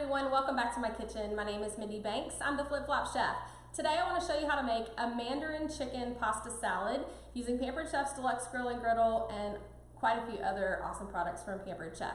everyone, welcome back to my kitchen. My name is Mindy Banks. I'm the Flip Flop Chef. Today I want to show you how to make a Mandarin chicken pasta salad using Pampered Chef's Deluxe Grill and Griddle and quite a few other awesome products from Pampered Chef.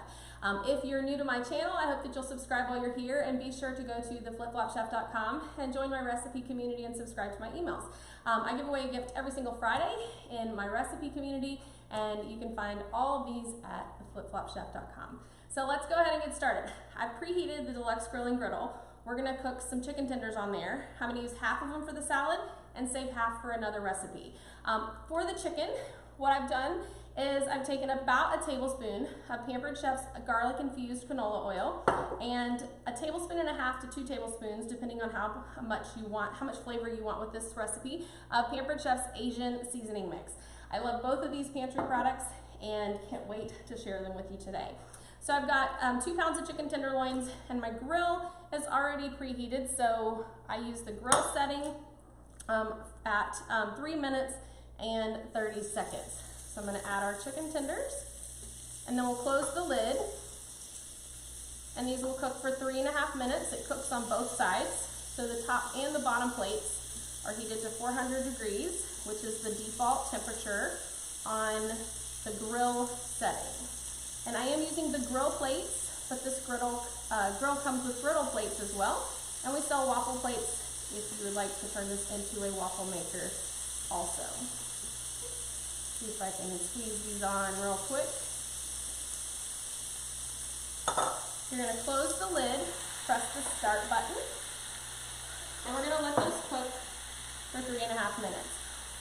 If you're new to my channel, I hope that you'll subscribe while you're here, and be sure to go to theflipflopchef.com and join my recipe community and subscribe to my emails. I give away a gift every single Friday in my recipe community, and you can find all of these at theflipflopchef.com. So let's go ahead and get started. I've preheated the Deluxe Grill and Griddle. We're gonna cook some chicken tenders on there. I'm gonna use half of them for the salad and save half for another recipe. For the chicken, what I've done is I've taken about a tablespoon of Pampered Chef's garlic infused canola oil and a tablespoon and a half to 2 tablespoons, depending on how much flavor you want with this recipe, of Pampered Chef's Asian seasoning mix. I love both of these pantry products and can't wait to share them with you today. So I've got 2 pounds of chicken tenderloins, and my grill is already preheated, so I use the grill setting at 3 minutes and 30 seconds. So I'm going to add our chicken tenders, and then we'll close the lid, and these will cook for 3.5 minutes. It cooks on both sides, so the top and the bottom plates are heated to 400 degrees, which is the default temperature on the grill setting. And I am using the grill plates, but this grill comes with griddle plates as well. And we sell waffle plates if you would like to turn this into a waffle maker also. See if I can squeeze these on real quick. You're going to close the lid, press the start button, and we're going to let this cook for 3.5 minutes.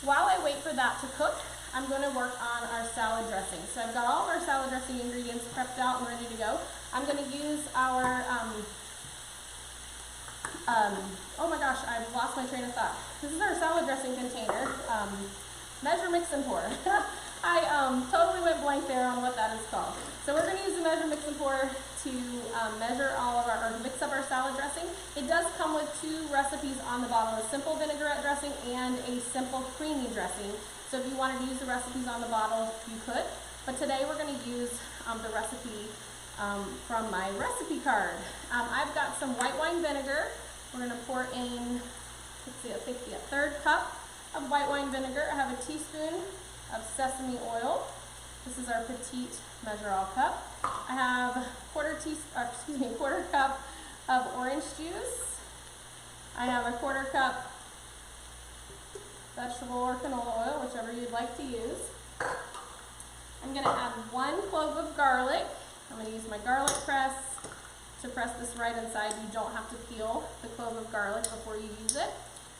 While I wait for that to cook, I'm going to work on our salad dressing. So I've got all of our salad dressing ingredients prepped out and ready to go. I'm going to use our, oh my gosh, I've lost my train of thought. This is our salad dressing container, measure, mix, and pour. I totally went blank there on what that is called. So we're going to use the measure, mix, and pour to measure all of our, or mix up our salad dressing. It does come with 2 recipes on the bottle, a simple vinaigrette dressing and a simple creamy dressing. So if you wanted to use the recipes on the bottle, you could. But today we're going to use the recipe from my recipe card. I've got some white wine vinegar. We're going to pour in, let's see, I think a 1/3 cup of white wine vinegar. I have a teaspoon of sesame oil. This is our petite measure all cup. I have quarter cup of orange juice. I have a 1/4 cup vegetable or canola oil, whichever you'd like to use. I'm going to add 1 clove of garlic. I'm going to use my garlic press to press this right inside. You don't have to peel the clove of garlic before you use it.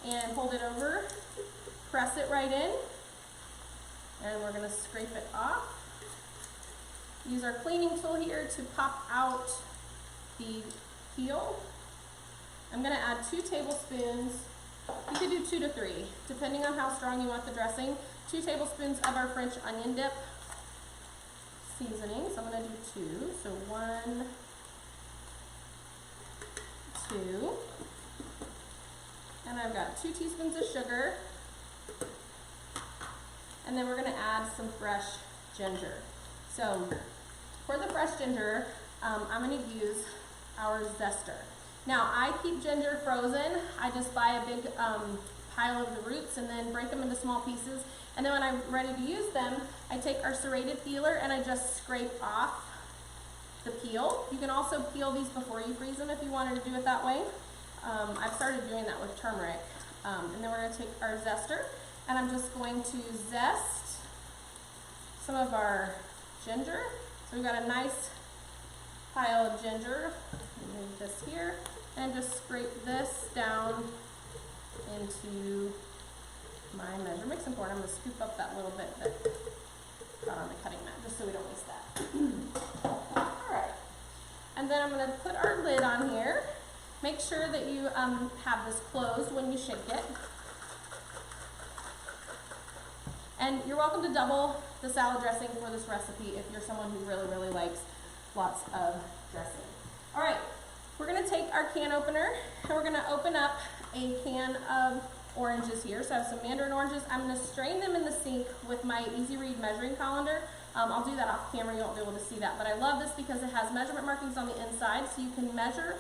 And hold it over, press it right in, and we're going to scrape it off. Use our cleaning tool here to pop out the peel. I'm going to add 2 tablespoons. You could do 2 to 3, depending on how strong you want the dressing. 2 tablespoons of our French onion dip seasoning. So I'm going to do 2. So 1, 2. And I've got 2 teaspoons of sugar. And then we're going to add some fresh ginger. So for the fresh ginger, I'm going to use our zester. Now, I keep ginger frozen. I just buy a big pile of the roots and then break them into small pieces. And then when I'm ready to use them, I take our serrated peeler and I just scrape off the peel. You can also peel these before you freeze them if you wanted to do it that way. I've started doing that with turmeric. And then we're going to take our zester, and I'm just going to zest some of our ginger. So we've got a nice pile of ginger. Move this here, and just scrape this down into my measure, mix, and pour. I'm going to scoop up that little bit that got on the cutting mat, just so we don't waste that. All right, and then I'm going to put our lid on here. Make sure that you have this closed when you shake it. And you're welcome to double the salad dressing for this recipe if you're someone who really, really likes lots of dressing. All right, we're going to take our can opener, and we're going to open up a can of oranges here. So I have some mandarin oranges. I'm going to strain them in the sink with my Easy Read measuring colander. I'll do that off camera, you won't be able to see that, but I love this because it has measurement markings on the inside, so you can measure,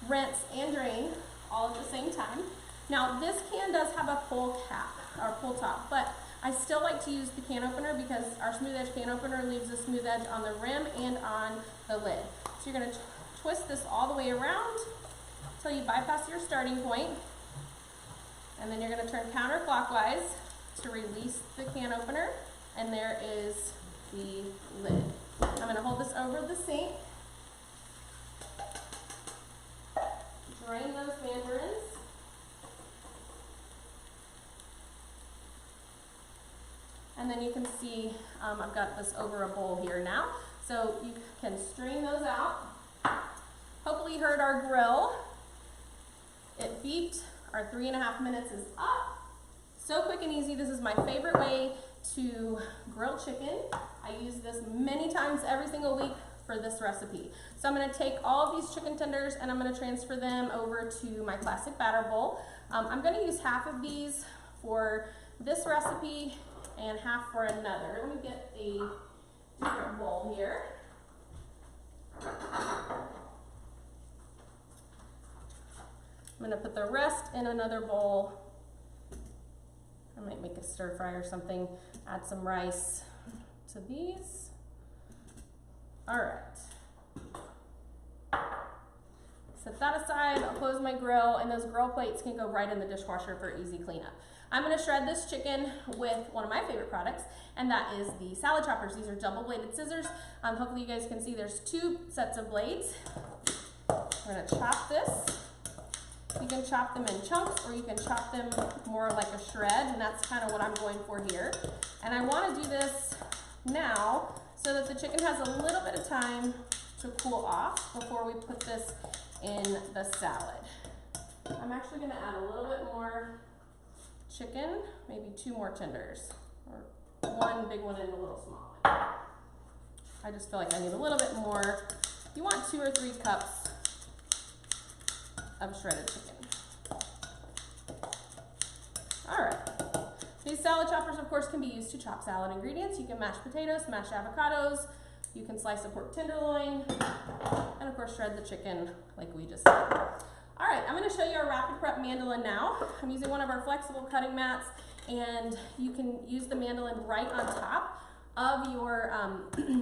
rinse, and drain all at the same time. Now this can does have a pull cap, or pull top, but I still like to use the can opener because our smooth edge can opener leaves a smooth edge on the rim and on the lid. So you're going to twist this all the way around until you bypass your starting point, and then you're going to turn counterclockwise to release the can opener, and there is the lid. I'm going to hold this over the sink, drain those mandarins, and then you can see I've got this over a bowl here now, so you can strain those out. Hopefully you heard our grill. It beeped. Our 3.5 minutes is up. So quick and easy. This is my favorite way to grill chicken. I use this many times every single week for this recipe. So I'm going to take all of these chicken tenders and I'm going to transfer them over to my classic batter bowl. I'm going to use half of these for this recipe and half for another. Let me get a different bowl here. I'm going to put the rest in another bowl. I might make a stir fry or something, add some rice to these. All right. Set that aside, I'll close my grill, and those grill plates can go right in the dishwasher for easy cleanup. I'm going to shred this chicken with one of my favorite products, and that is the salad choppers. These are double-bladed scissors. Hopefully you guys can see there's 2 sets of blades. We're going to chop this. You can chop them in chunks, or you can chop them more like a shred, and that's kind of what I'm going for here. And I want to do this now so that the chicken has a little bit of time to cool off before we put this in the salad. I'm actually going to add a little bit more chicken, maybe 2 more tenders, or 1 big one and a little small one. I just feel like I need a little bit more. You want 2 or 3 cups of shredded chicken. All right. These salad choppers, of course, can be used to chop salad ingredients. You can mash potatoes, mash avocados, you can slice a pork tenderloin, and of course shred the chicken like we just did. All right, I'm going to show you our rapid prep mandolin now. I'm using one of our flexible cutting mats, and you can use the mandolin right on top of your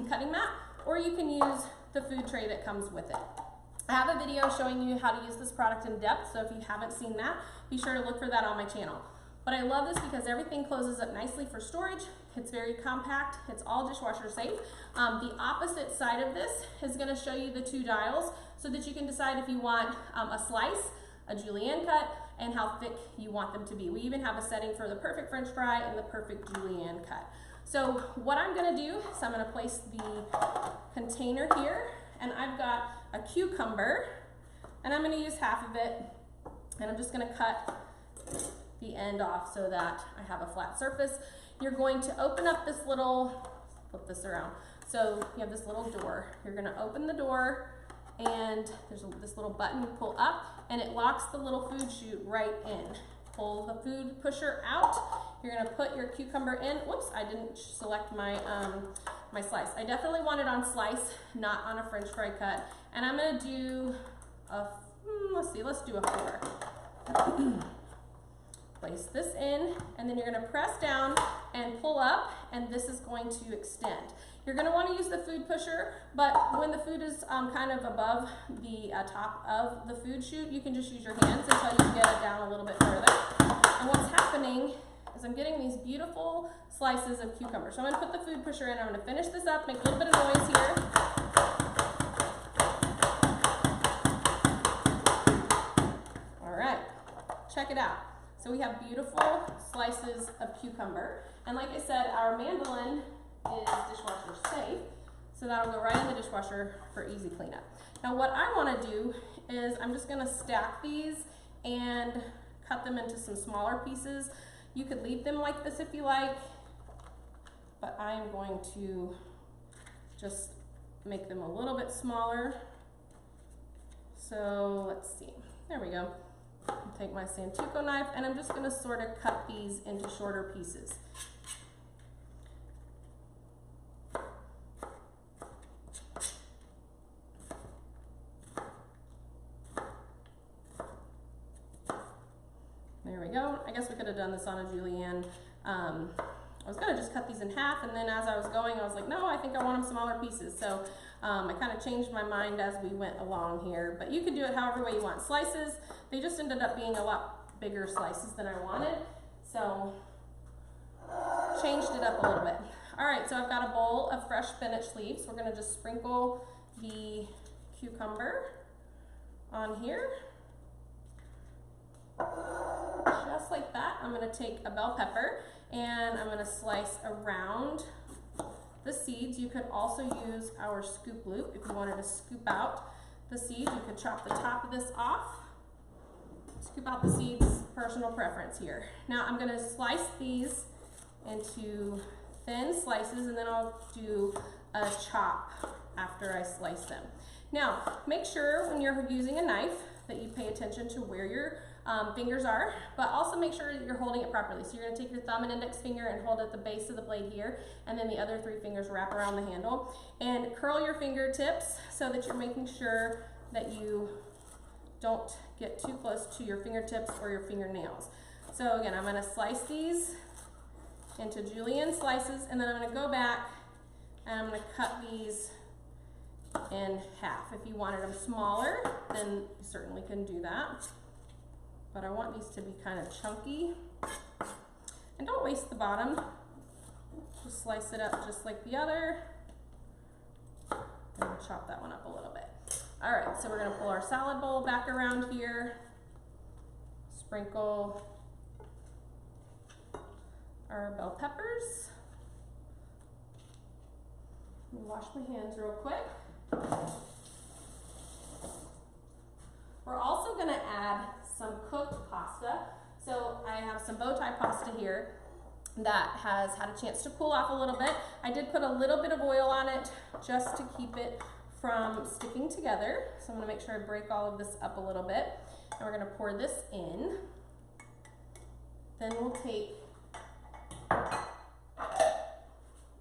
cutting mat, or you can use the food tray that comes with it. I have a video showing you how to use this product in depth, so if you haven't seen that, be sure to look for that on my channel. But I love this because everything closes up nicely for storage. It's very compact. It's all dishwasher safe. The opposite side of this is going to show you the 2 dials so that you can decide if you want a slice, a julienne cut, and how thick you want them to be. We even have a setting for the perfect French fry and the perfect julienne cut. So what I'm going to do is I'm going to place the container here, and I've got a cucumber, and I'm going to use half of it, and I'm just going to cut the end off so that I have a flat surface. You're going to open up this little, flip this around, so you have this little door. You're going to open the door, and there's this little button you pull up, and it locks the little food chute right in. Pull the food pusher out. You're going to put your cucumber in. Whoops, I didn't select my my slice. I definitely want it on slice, not on a French fry cut. And I'm going to do a, let's do a 4. Place this in, and then you're going to press down and pull up, and this is going to extend. You're going to want to use the food pusher, but when the food is kind of above the top of the food chute, you can just use your hands until you get it down a little bit further. And what's happening is I'm getting these beautiful slices of cucumber. So I'm going to put the food pusher in. I'm going to finish this up, make a little bit of noise here. All right, check it out. So we have beautiful slices of cucumber. And like I said, our mandolin is dishwasher safe, so that'll go right in the dishwasher for easy cleanup. Now what I want to do is I'm just going to stack these and cut them into some smaller pieces. You could leave them like this if you like, but I am going to just make them a little bit smaller. So let's see, there we go. I'll take my Santuco knife, and I'm just going to sort of cut these into shorter pieces. I guess we could have done this on a julienne. I was gonna just cut these in half, and then as I was going, I was like, no, I think I want them smaller pieces. So I kind of changed my mind as we went along here, but you can do it however way you want. Slices, they just ended up being a lot bigger slices than I wanted, so changed it up a little bit. All right, so I've got a bowl of fresh spinach leaves. We're gonna just sprinkle the cucumber on here. Just like that. I'm gonna take a bell pepper and I'm gonna slice around the seeds. You could also use our scoop loop if you wanted to scoop out the seeds. You could chop the top of this off, scoop out the seeds, personal preference here. Now I'm gonna slice these into thin slices, and then I'll do a chop after I slice them. Now, make sure when you're using a knife that you pay attention to where your fingers are, but also make sure that you're holding it properly. So you're gonna take your thumb and index finger and hold at the base of the blade here, and then the other 3 fingers wrap around the handle. And curl your fingertips so that you're making sure that you don't get too close to your fingertips or your fingernails. So again, I'm gonna slice these into julienne slices, and then I'm gonna go back and I'm gonna cut these in half. If you wanted them smaller, then you certainly can do that. But I want these to be kind of chunky. And don't waste the bottom. Just slice it up just like the other. And chop that one up a little bit. All right, so we're gonna pull our salad bowl back around here. Sprinkle our bell peppers. Let me wash my hands real quick. We're also gonna add some cooked pasta. So I have some bow tie pasta here that has had a chance to cool off a little bit. I did put a little bit of oil on it just to keep it from sticking together. So I'm gonna make sure I break all of this up a little bit. And we're gonna pour this in. Then we'll take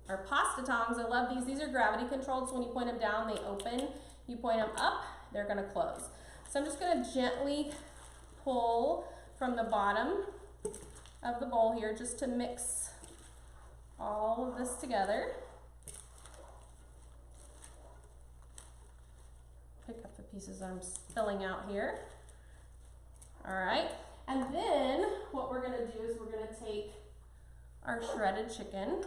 our pasta tongs. I love these. These are gravity controlled, so when you point them down, they open. You point them up, they're gonna close. So I'm just gonna gently pull from the bottom of the bowl here just to mix all of this together. Pick up the pieces I'm filling out here. All right, and then what we're gonna do is we're gonna take our shredded chicken,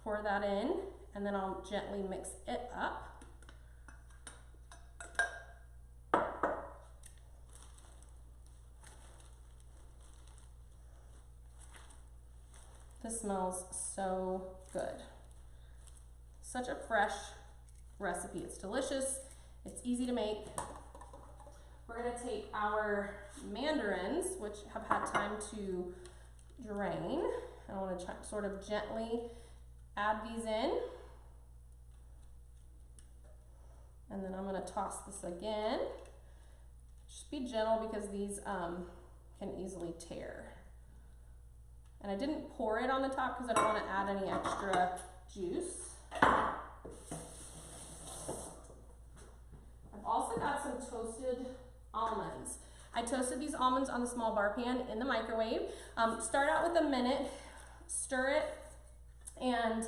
pour that in, and then I'll gently mix it up. This smells so good. Such a fresh recipe. It's delicious. It's easy to make. We're gonna take our mandarins, which have had time to drain. I want to sort of gently add these in. And then I'm going to toss this again. Just be gentle because these can easily tear. And I didn't pour it on the top because I don't want to add any extra juice. I've also got some toasted almonds. I toasted these almonds on the small bar pan in the microwave. Start out with a minute, stir it, and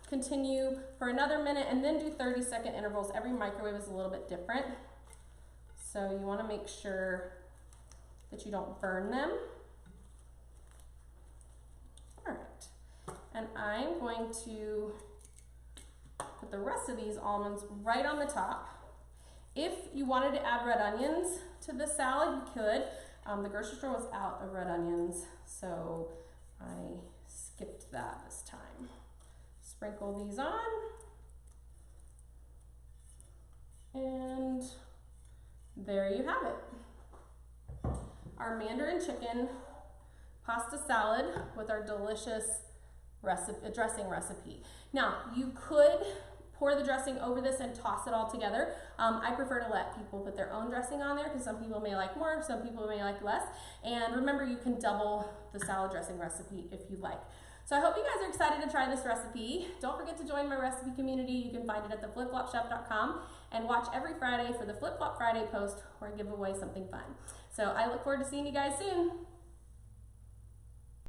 continue for another minute, and then do 30-second intervals. Every microwave is a little bit different. So you want to make sure that you don't burn them. All right, and I'm going to put the rest of these almonds right on the top. If you wanted to add red onions to the salad, you could. The grocery store was out of red onions, so I skipped that this time. Sprinkle these on. And there you have it. Our Mandarin chicken pasta salad with our delicious dressing recipe. Now, you could pour the dressing over this and toss it all together. I prefer to let people put their own dressing on there because some people may like more, some people may like less. And remember, you can double the salad dressing recipe if you like. So I hope you guys are excited to try this recipe. Don't forget to join my recipe community. You can find it at theflipflopchef.com and watch every Friday for the Flip Flop Friday post where I give away something fun. So I look forward to seeing you guys soon.